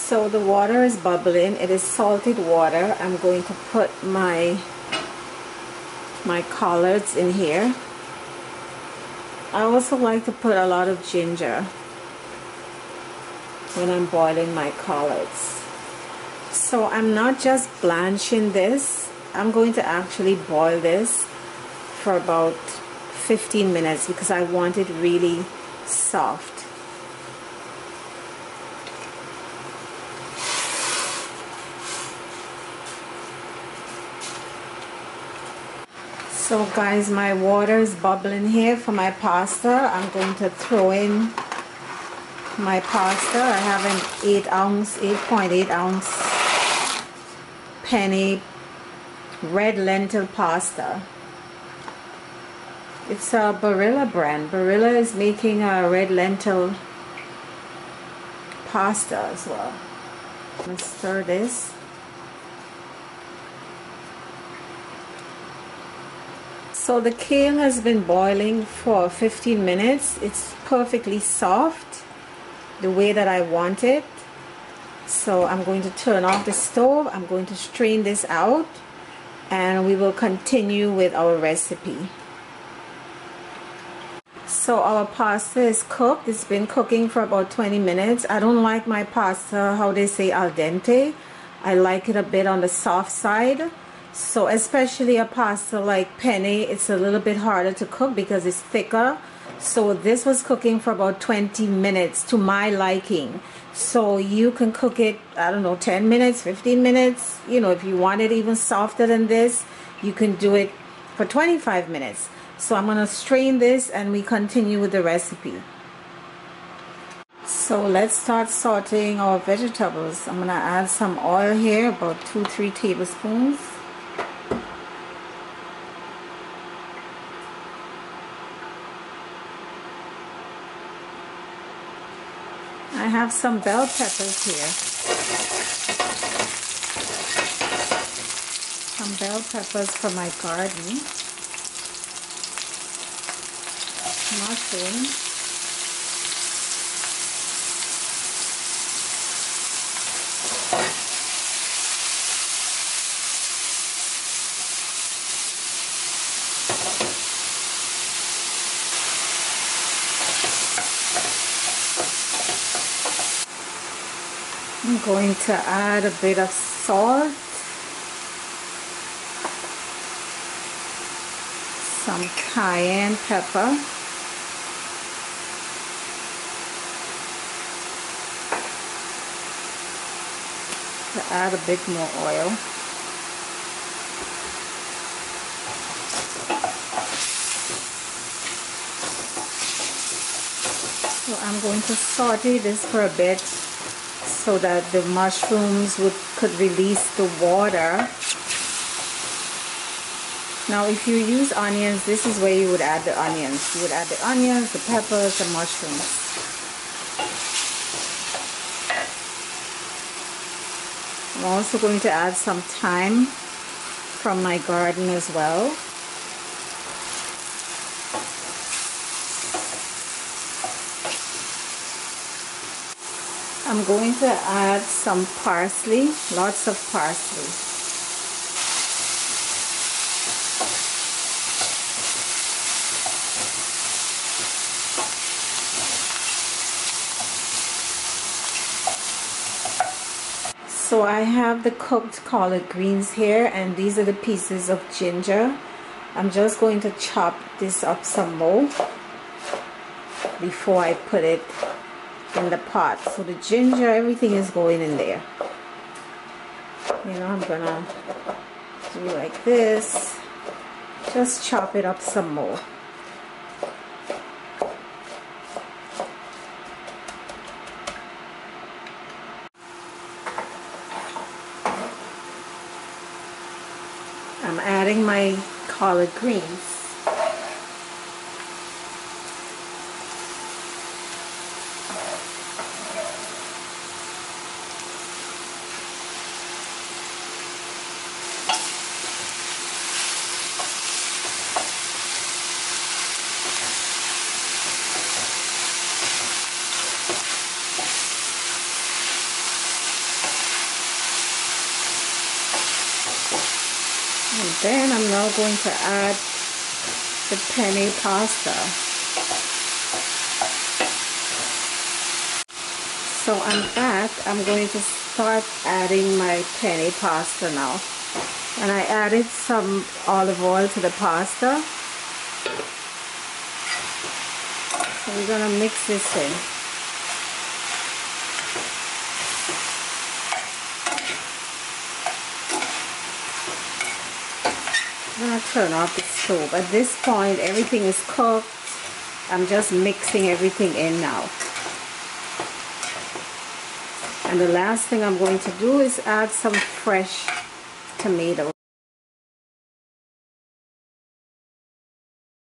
So the water is bubbling. It is salted water. I'm going to put my collards in here. I also like to put a lot of ginger when I'm boiling my collards. So I'm not just blanching this. I'm going to actually boil this for about 15 minutes because I want it really soft. So guys, my water is bubbling here for my pasta. I'm going to throw in my pasta. I have an 8.8 ounce penny red lentil pasta. It's a Barilla brand. Barilla is making a red lentil pasta as well. Let's stir this. So the kale has been boiling for 15 minutes. It's perfectly soft, the way that I want it. So I'm going to turn off the stove. I'm going to strain this out and we will continue with our recipe. So our pasta is cooked. It's been cooking for about 20 minutes. I don't like my pasta, how they say, al dente. I like it a bit on the soft side. So especially a pasta like penne, it's a little bit harder to cook because it's thicker. So this was cooking for about 20 minutes to my liking. So you can cook it, I don't know, 10 minutes, 15 minutes. You know, if you want it even softer than this, you can do it for 25 minutes. So I'm going to strain this and we continue with the recipe. So let's start sauteing our vegetables. I'm going to add some oil here, about 2-3 tablespoons. I have some bell peppers here. Some bell peppers from my garden. Mushrooms. I'm going to add a bit of salt, some cayenne pepper, to add a bit more oil. So I'm going to saute this for a bit so that the mushrooms could release the water. Now if you use onions, this is where you would add the onions. You would add the onions, the peppers, the mushrooms. I'm also going to add some thyme from my garden as well. I'm going to add some parsley, lots of parsley. So I have the cooked collard greens here, and these are the pieces of ginger. I'm just going to chop this up some more before I put it in the pot. So the ginger, everything is going in there. You know, I'm gonna do like this, just chop it up some more. I'm adding my collard greens. then I'm now going to add the penne pasta. So I'm back. I'm going to start adding my penne pasta now. And I added some olive oil to the pasta. So we're going to mix this in. I'm going to turn off the stove. At this point, everything is cooked. I'm just mixing everything in now. And the last thing I'm going to do is add some fresh tomatoes.